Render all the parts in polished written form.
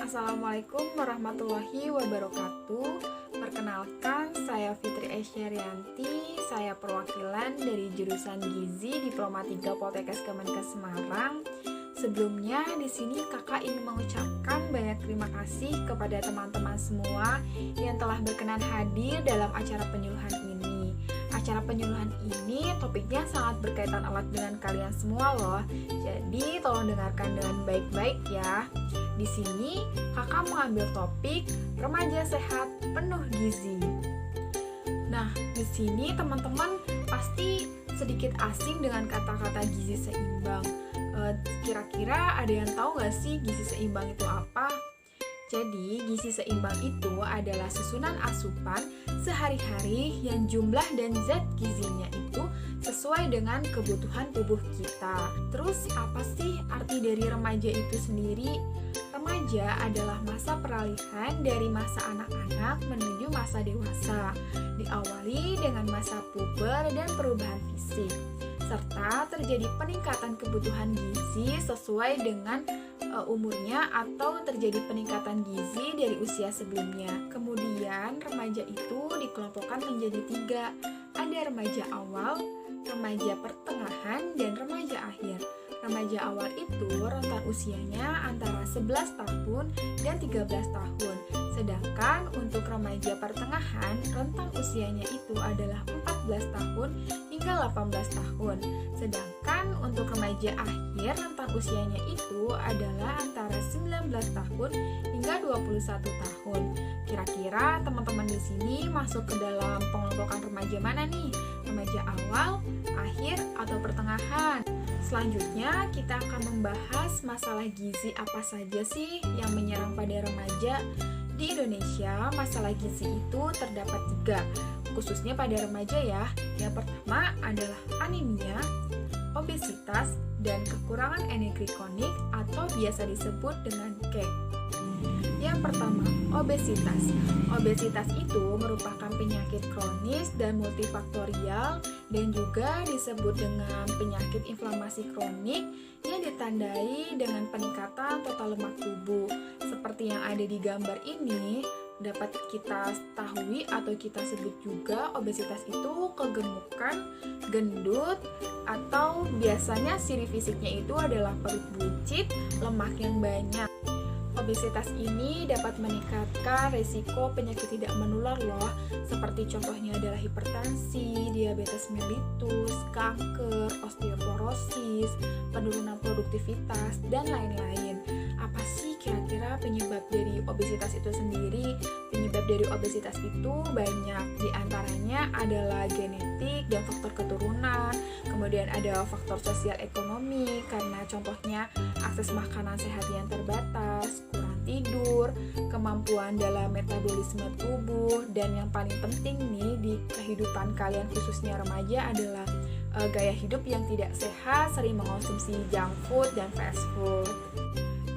Assalamualaikum warahmatullahi wabarakatuh. Perkenalkan, saya Fitri Aisyarianti. Saya perwakilan dari jurusan Gizi Diploma 3 Poltekkes Kemenkes Semarang. Sebelumnya di sini kakak ingin mengucapkan banyak terima kasih kepada teman-teman semua yang telah berkenan hadir dalam acara penyuluhan ini. Acara penyuluhan ini topiknya sangat berkaitan erat dengan kalian semua loh. Jadi tolong dengarkan dengan baik-baik ya. Di sini kakak mengambil topik remaja sehat penuh gizi. Nah, di sini teman-teman pasti sedikit asing dengan kata-kata gizi seimbang. Kira-kira ada yang tahu nggak sih gizi seimbang itu apa? Jadi, gizi seimbang itu adalah susunan asupan sehari-hari yang jumlah dan zat gizinya itu sesuai dengan kebutuhan tubuh kita. Terus, apa sih arti dari remaja itu sendiri? Remaja adalah masa peralihan dari masa anak-anak menuju masa dewasa, diawali dengan masa puber dan perubahan fisik, serta terjadi peningkatan kebutuhan gizi sesuai dengan umurnya atau terjadi peningkatan gizi dari usia sebelumnya. Kemudian remaja itu dikelompokkan menjadi 3. Ada remaja awal, remaja pertengahan, dan remaja akhir. Remaja awal itu rentan usianya antara 11 tahun dan 13 tahun. Sedangkan untuk remaja pertengahan, rentang usianya itu adalah 14 tahun hingga 18 tahun. Sedangkan untuk remaja akhir, rentang usianya itu adalah antara 19 tahun hingga 21 tahun. Kira-kira teman-teman di sini masuk ke dalam pengelompokan remaja mana nih? Remaja awal, akhir, atau pertengahan? Selanjutnya, kita akan membahas masalah gizi apa saja sih yang menyerang pada remaja. Di Indonesia, masalah gizi itu terdapat 3, khususnya pada remaja ya. Yang pertama adalah anemia, obesitas, dan kekurangan energi kronik atau biasa disebut dengan KEK. Yang pertama, obesitas. Obesitas itu merupakan penyakit kronis dan multifaktorial dan juga disebut dengan penyakit inflamasi kronik yang ditandai dengan peningkatan total lemak tubuh. Seperti yang ada di gambar ini, dapat kita ketahui atau kita sebut juga obesitas itu kegemukan, gendut, atau biasanya ciri fisiknya itu adalah perut buncit, lemak yang banyak. Obesitas ini dapat meningkatkan risiko penyakit tidak menular loh, seperti contohnya adalah hipertensi, diabetes mellitus, kanker, osteoporosis, penurunan produktivitas, dan lain-lain. Apa sih kira-kira penyebab dari obesitas itu sendiri? Penyebab dari obesitas itu banyak, diantaranya adalah genetik dan faktor keturunan, kemudian ada faktor sosial ekonomi, karena contohnya akses makanan sehat yang terbatas, kurang tidur, kemampuan dalam metabolisme tubuh, dan yang paling penting nih di kehidupan kalian khususnya remaja adalah gaya hidup yang tidak sehat, sering mengonsumsi junk food dan fast food.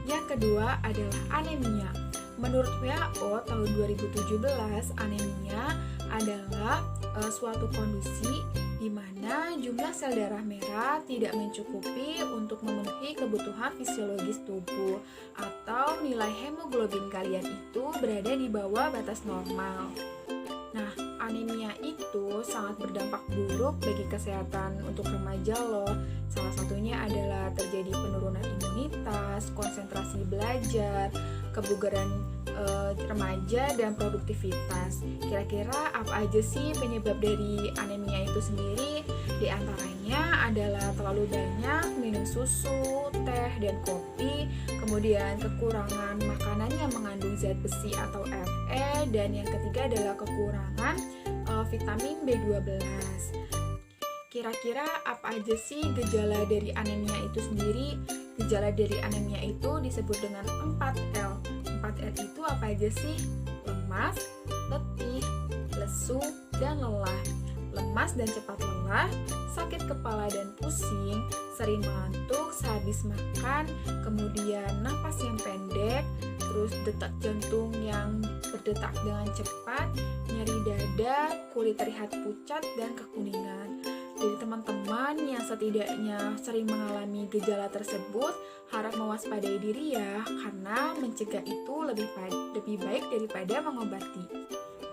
Yang kedua adalah anemia. Menurut WHO tahun 2017, anemia adalah suatu kondisi di mana jumlah sel darah merah tidak mencukupi untuk memenuhi kebutuhan fisiologis tubuh atau nilai hemoglobin kalian itu berada di bawah batas normal. Nah, anemia itu sangat berdampak buruk bagi kesehatan untuk remaja loh. Salah satunya adalah terjadi penurunan imunitas, konsentrasi belajar, kebugaran remaja, dan produktivitas. Kira-kira apa aja sih penyebab dari anemia itu sendiri? Di antaranya adalah terlalu banyak minum susu, teh, dan kopi, kemudian kekurangan makanan yang mengandung zat besi atau Fe, dan yang ketiga adalah kekurangan vitamin B12. Kira-kira apa aja sih gejala dari anemia itu sendiri? Gejala dari anemia itu disebut dengan 4L. 4L itu apa aja sih? Lemas, letih, lesu, dan lelah. Lemas dan cepat lelah, sakit kepala dan pusing, sering mengantuk sehabis makan, kemudian napas yang pendek, terus detak jantung yang berdetak dengan cepat, nyeri dada, kulit terlihat pucat dan kekuningan. Dari teman-teman yang setidaknya sering mengalami gejala tersebut, harap mewaspadai diri ya, karena mencegah itu lebih baik daripada mengobati.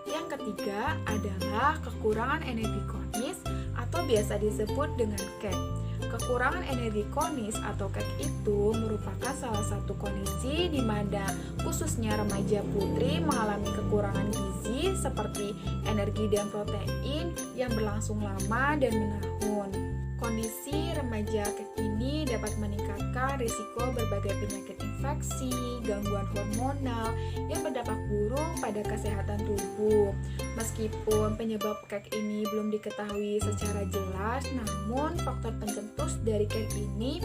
Yang ketiga adalah kekurangan energi kronis atau biasa disebut dengan KEK. Kekurangan energi kronis atau KEK itu merupakan salah satu kondisi di mana khususnya remaja putri mengalami kekurangan gizi seperti energi dan protein yang berlangsung lama dan menahun. Kondisi remaja KEK ini dapat meningkatkan risiko berbagai penyakit infeksi, gangguan hormonal yang berdampak buruk pada kesehatan tubuh. Meskipun penyebab KEK ini belum diketahui secara jelas, namun faktor pencetus dari KEK ini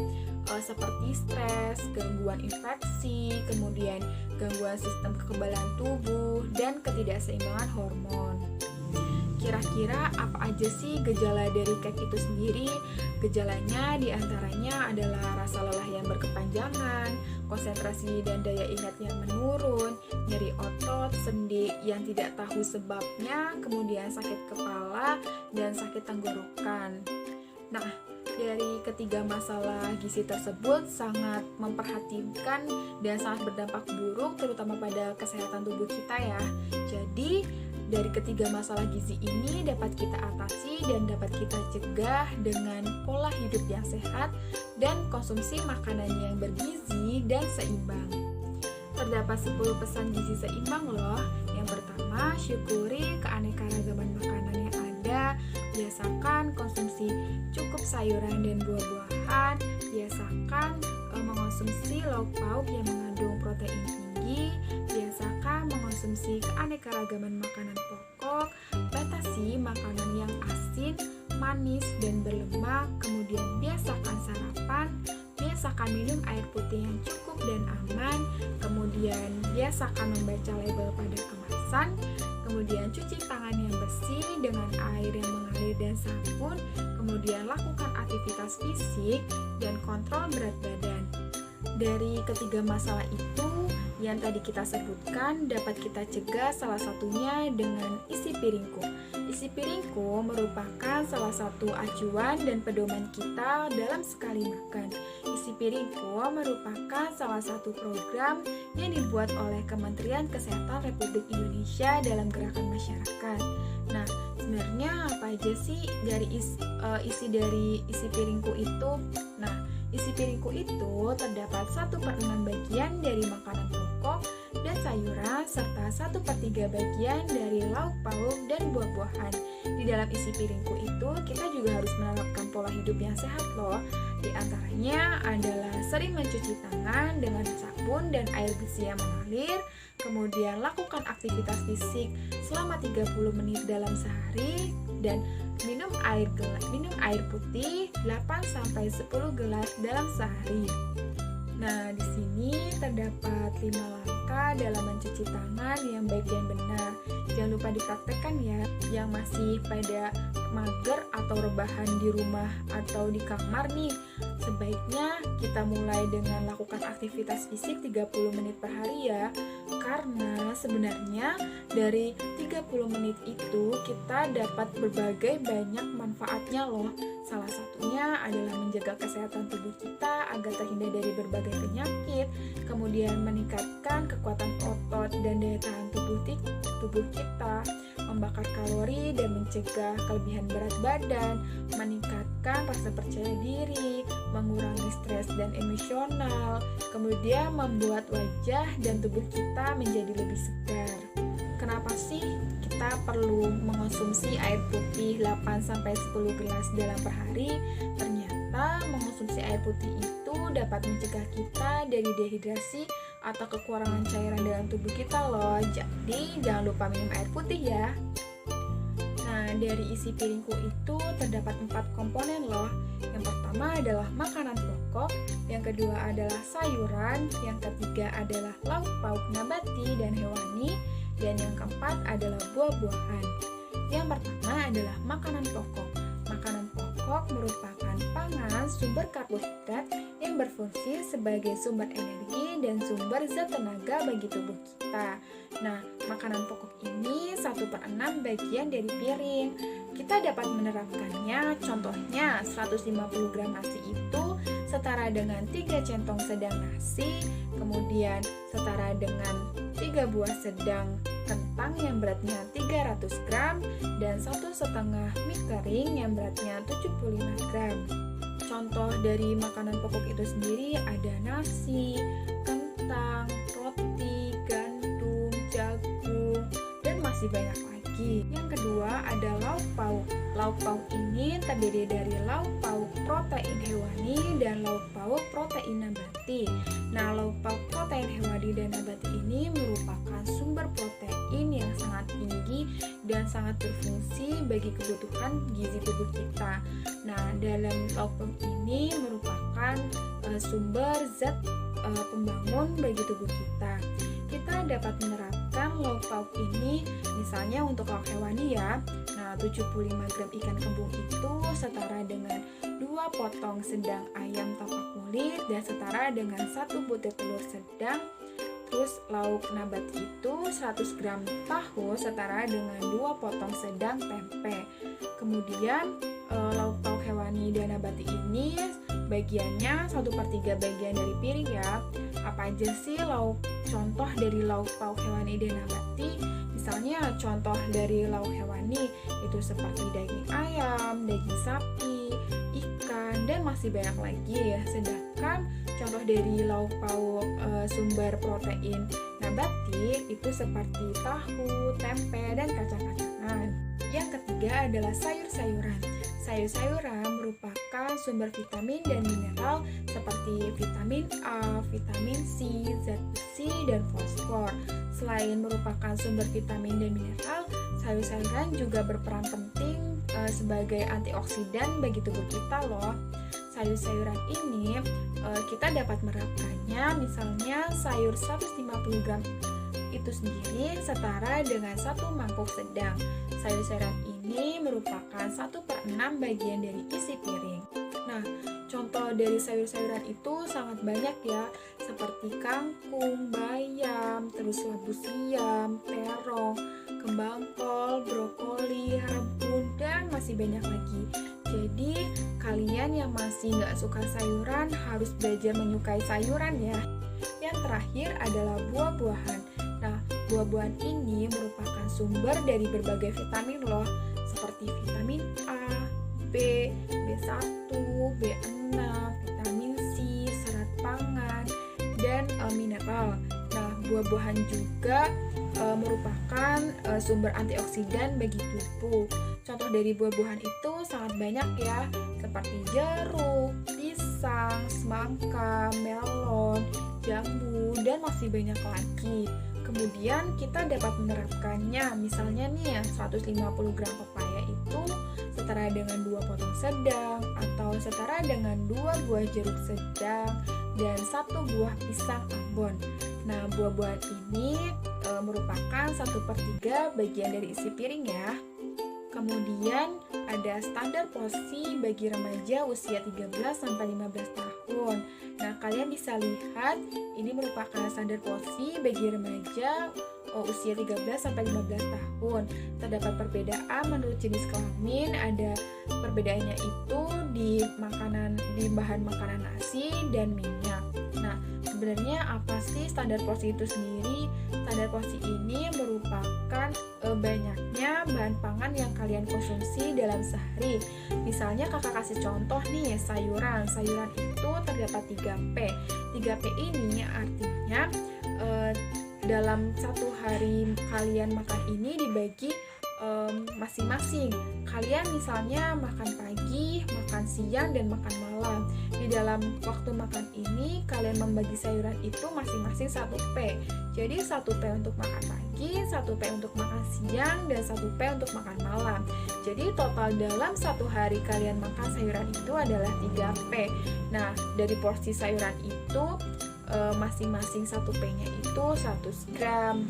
seperti stres, gangguan infeksi, kemudian gangguan sistem kekebalan tubuh, dan ketidakseimbangan hormon. Kira-kira apa aja sih gejala dari KEK itu sendiri? Gejalanya diantaranya adalah rasa lelah yang berkepanjangan, konsentrasi dan daya ingat yang menurun, nyeri otot, sendi yang tidak tahu sebabnya, kemudian sakit kepala, dan sakit tenggorokan. Nah, dari ketiga masalah gizi tersebut sangat memperhatikan dan sangat berdampak buruk terutama pada kesehatan tubuh kita ya. Jadi, dari ketiga masalah gizi ini dapat kita atasi dan dapat kita cegah dengan pola hidup yang sehat dan konsumsi makanan yang bergizi dan seimbang. Terdapat 10 pesan gizi seimbang loh. Yang pertama, syukuri keanekaragaman makanan yang ada. Biasakan konsumsi cukup sayuran dan buah-buahan. Biasakan mengonsumsi lauk pauk yang mengandung protein tinggi. Biasakan mengonsumsi keanekaragaman makanan pokok. Batasi makanan yang asin, manis, dan berlemak. Kemudian biasakan sarapan. Biasakan minum air putih yang cukup dan aman. Kemudian biasakan membaca label pada kemasan. Kemudian cuci tangan yang bersih dengan air yang mengalir dan sabun. Kemudian lakukan aktivitas fisik dan kontrol berat badan. Dari ketiga masalah itu yang tadi kita sebutkan dapat kita cegah salah satunya dengan isi piringku. Isi piringku merupakan salah satu acuan dan pedoman kita dalam sekali makan. Isi piringku merupakan salah satu program yang dibuat oleh Kementerian Kesehatan Republik Indonesia dalam gerakan masyarakat. Nah, sebenarnya apa aja sih dari isi dari isi piringku itu? Nah, isi piringku itu terdapat 1/6 bagian dari makanan pokok dan sayuran serta 1/3 bagian dari lauk pauk dan buah-buahan. Di dalam isi piringku itu kita juga harus menerapkan pola hidup yang sehat loh. Di antaranya adalah sering mencuci tangan dengan sabun dan air bersih yang mengalir. Kemudian lakukan aktivitas fisik selama 30 menit dalam sehari dan minum air putih 8-10 gelas dalam sehari. Nah, di sini terdapat 5 langkah dalam mencuci tangan yang baik dan benar. Jangan lupa dipraktekkan ya. Yang masih pada mager atau rebahan di rumah atau di kamar nih, sebaiknya kita mulai dengan lakukan aktivitas fisik 30 menit per hari ya. Karena sebenarnya dari 30 menit itu kita dapat berbagai banyak manfaatnya loh. Salah satunya adalah menjaga kesehatan tubuh kita agar terhindar dari berbagai penyakit, kemudian meningkatkan kekuatan otot dan daya tahan tubuh kita, membakar kalori dan mencegah kelebihan berat badan, meningkatkan rasa percaya diri, mengurangi stres dan emosional, kemudian membuat wajah dan tubuh kita menjadi lebih segar. Kenapa sih kita perlu mengonsumsi air putih 8-10 gelas dalam per hari? Ternyata mengonsumsi air putih itu dapat mencegah kita dari dehidrasi atau kekurangan cairan dalam tubuh kita loh. Jadi jangan lupa minum air putih ya. Nah, dari isi piringku itu terdapat 4 komponen loh. Yang pertama adalah makanan pokok, yang kedua adalah sayuran, yang ketiga adalah lauk pauk nabati dan hewani, dan yang keempat adalah buah-buahan. Yang pertama adalah makanan pokok. Makanan pokok pokok merupakan pangan sumber karbohidrat yang berfungsi sebagai sumber energi dan sumber zat tenaga bagi tubuh kita. Nah, makanan pokok ini 1/6 bagian dari piring. Kita dapat menerapkannya, contohnya 150 gram nasi itu setara dengan 3 centong sedang nasi, kemudian setara dengan 3 buah sedang kentang yang beratnya 300 gram, dan 1,5 mie kering yang beratnya 75 gram. Contoh dari makanan pokok itu sendiri ada nasi, kentang, roti, gandum, jagung, dan masih banyak lagi. Yang kedua ada lauk pauk. Lauk pauk ini terdiri dari lauk pauk protein hewani dan lauk pauk protein nabati. Nah, lauk pauk protein hewani dan nabati ini merupakan sumber protein yang sangat tinggi dan sangat berfungsi bagi kebutuhan gizi tubuh kita. Nah, dalam lauk pauk ini merupakan sumber zat pembangun bagi tubuh kita. Kita dapat menerapkan lauk pauk ini misalnya untuk lauk hewani ya. Nah, 75 gram ikan kembung itu setara dengan 2 potong sedang ayam tanpa kulit dan setara dengan 1 butir telur sedang. Terus lauk nabati itu 100 gram tahu setara dengan 2 potong sedang tempe. Kemudian lauk pauk hewani dan nabati ini bagiannya 1/3 bagian dari piring ya. Apa aja sih contoh dari lauk pauk hewani dan nabati? Misalnya contoh dari lauk hewani itu seperti daging ayam, daging sapi, ikan, dan masih banyak lagi ya. Sedangkan contoh dari lauk pauk sumber protein nabati itu seperti tahu, tempe, dan kacang-kacangan. Yang ketiga adalah sayur-sayuran. Sayur-sayuran merupakan sumber vitamin dan mineral seperti vitamin A, vitamin C, zat besi, dan fosfor. Selain merupakan sumber vitamin dan mineral, sayur-sayuran juga berperan penting sebagai antioksidan bagi tubuh kita loh. Sayur-sayuran ini kita dapat menerapkannya, misalnya sayur 150 gram itu sendiri setara dengan 1 mangkuk sedang. Sayur-sayuran ini merupakan 1/6 bagian dari isi piring. Nah, contoh dari sayur-sayuran itu sangat banyak ya, seperti kangkung, bayam, terus labu siam, terong, kembang kol, brokoli, rebun, dan masih banyak lagi. Jadi, kalian yang masih nggak suka sayuran harus belajar menyukai sayuran ya. Yang terakhir adalah buah-buahan. Nah, buah-buahan ini merupakan sumber dari berbagai vitamin loh, seperti vitamin A, B, B1, B6, vitamin C, serat pangan, dan mineral. Nah, buah-buahan juga merupakan sumber antioksidan bagi tubuh. Contoh dari buah-buahan itu sangat banyak ya, seperti jeruk, pisang, semangka, melon, jambu, dan masih banyak lagi. Kemudian kita dapat menerapkannya, misalnya nih 150 gram pepaya itu setara dengan 2 potong sedang, atau setara dengan 2 buah jeruk sedang, dan 1 buah pisang ambon. Nah, buah-buahan ini merupakan 1/3 bagian dari isi piring ya. Kemudian ada standar porsi bagi remaja usia 13-15 tahun. Nah, kalian bisa lihat ini merupakan standar porsi bagi remaja usia 13-15 tahun. Terdapat perbedaan menurut jenis kelamin, ada perbedaannya itu di bahan makanan nasi dan minyak. Nah, sebenarnya apa sih standar porsi itu sendiri? Standar porsi ini merupakan banyaknya bahan pangan yang kalian konsumsi dalam sehari. Misalnya kakak kasih contoh nih, sayuran itu terdapat 3P. 3P ini artinya dalam satu hari kalian makan ini dibagi masing-masing. Kalian misalnya makan pagi, makan siang, dan makan malam. Di dalam waktu makan ini kalian membagi sayuran itu masing-masing 1P. Jadi 1P untuk makan pagi, 1P untuk makan siang, dan 1P untuk makan malam. Jadi total dalam satu hari kalian makan sayuran itu adalah 3P. Nah, dari porsi sayuran itu masing-masing 1P-nya itu 100 gram.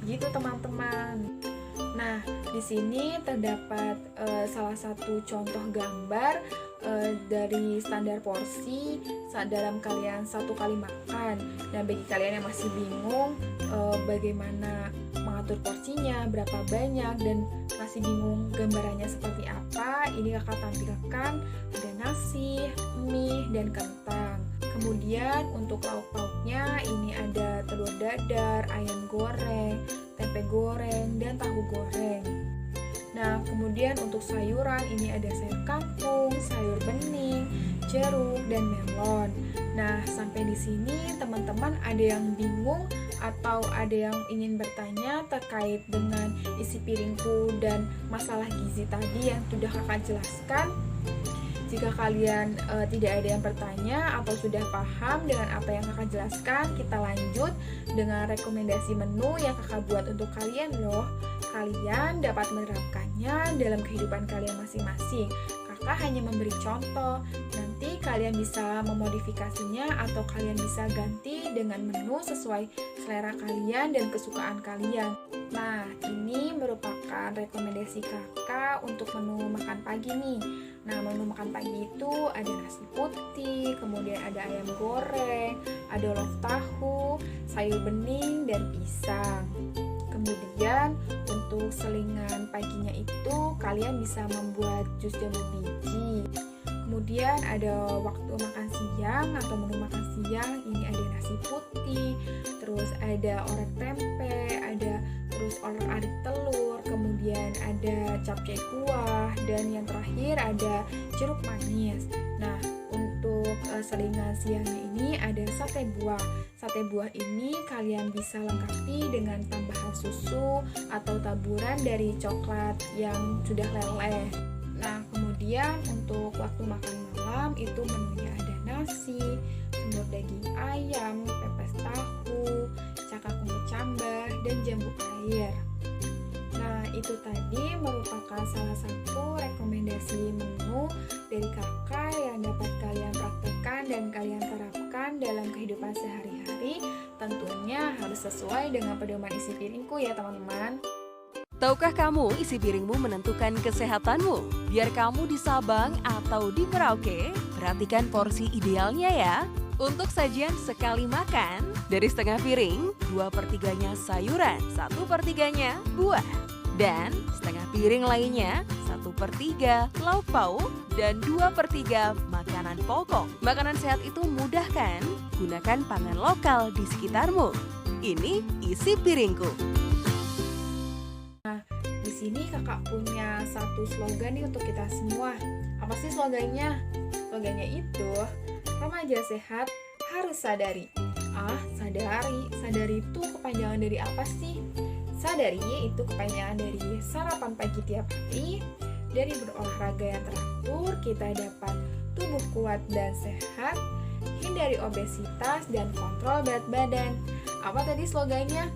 Gitu teman-teman. Nah, di sini terdapat salah satu contoh gambar dari standar porsi saat dalam kalian satu kali makan. Nah, bagi kalian yang masih bingung bagaimana mengatur porsinya, berapa banyak, dan masih bingung gambarannya seperti apa, ini kakak tampilkan ada nasi, mie, dan kentang. Kemudian untuk lauk pauknya ini ada telur dadar, ayam goreng, tempe goreng, dan tahu goreng. Nah, kemudian untuk sayuran ini ada sayur kangkung, sayur bening, jeruk, dan melon. Nah, sampai di sini teman-teman ada yang bingung atau ada yang ingin bertanya terkait dengan isi piringku dan masalah gizi tadi yang sudah kakak jelaskan? Jika kalian tidak ada yang bertanya atau sudah paham dengan apa yang kakak jelaskan, kita lanjut dengan rekomendasi menu yang kakak buat untuk kalian loh. Kalian dapat menerapkannya dalam kehidupan kalian masing-masing. Kakak hanya memberi contoh, nanti kalian bisa memodifikasinya atau kalian bisa ganti dengan menu sesuai selera kalian dan kesukaan kalian. Nah, ini merupakan rekomendasi kakak untuk menu makan pagi nih. Nah, menu makan pagi itu ada nasi putih, kemudian ada ayam goreng, ada log tahu, sayur bening, dan pisang. Kemudian untuk selingan paginya itu kalian bisa membuat jus jambu biji. Kemudian ada waktu makan siang atau menu makan siang, ini ada nasi putih, terus ada orek tempe, ada terus orek-arik telur, kemudian ada capcay kuah, dan yang terakhir ada jeruk manis. Nah, untuk selingan siangnya ini ada sate buah. Sate buah ini kalian bisa lengkapi dengan tambahan susu atau taburan dari coklat yang sudah meleleh. Nah, kemudian untuk waktu makan malam itu menunya ada nasi, semur daging ayam, pepes tahu, cakak kecambah, dan jambu air. Nah, itu tadi merupakan salah satu rekomendasi menu dari kakak yang dapat kalian praktekkan dan kalian terapkan dalam kehidupan sehari-hari. Tentunya harus sesuai dengan pedoman isi piringku ya teman-teman. Tahukah kamu isi piringmu menentukan kesehatanmu? Biar kamu di Sabang atau di Merauke, perhatikan porsi idealnya ya. Untuk sajian sekali makan, dari setengah piring, 2/3-nya sayuran, 1/3-nya buah. Dan setengah piring lainnya, 1/3 lauk pauk, dan 2/3 makanan pokok. Makanan sehat itu mudah kan? Gunakan pangan lokal di sekitarmu. Ini isi piringku. Di sini kakak punya satu slogan nih untuk kita semua. Apa sih slogannya? Slogannya itu, remaja sehat harus sadari. Sadari itu kepanjangan dari apa sih? Sadari itu kepanjangan dari sarapan pagi tiap hari, dari berolahraga yang teratur, kita dapat tubuh kuat dan sehat, hindari obesitas dan kontrol berat badan. Apa tadi slogannya?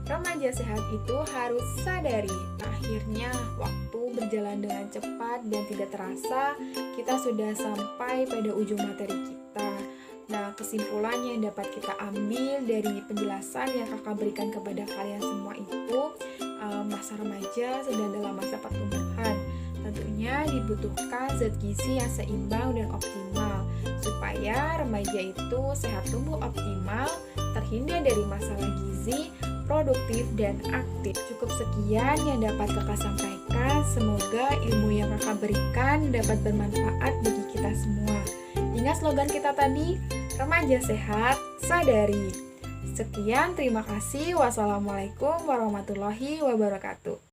Remaja sehat itu harus sadari. Akhirnya waktu berjalan dengan cepat dan tidak terasa, kita sudah sampai pada ujung materi kita. Nah, kesimpulannya yang dapat kita ambil dari penjelasan yang kakak berikan kepada kalian semua itu, masa remaja sedang dalam masa pertumbuhan. Tentunya dibutuhkan zat gizi yang seimbang dan optimal, supaya remaja itu sehat tumbuh optimal, terhindar dari masalah gizi, produktif, dan aktif. Cukup sekian yang dapat kakak sampaikan. Semoga ilmu yang kakak berikan dapat bermanfaat bagi kita semua. Ingat slogan kita tadi, remaja sehat, sadari. Sekian, terima kasih. Wassalamualaikum warahmatullahi wabarakatuh.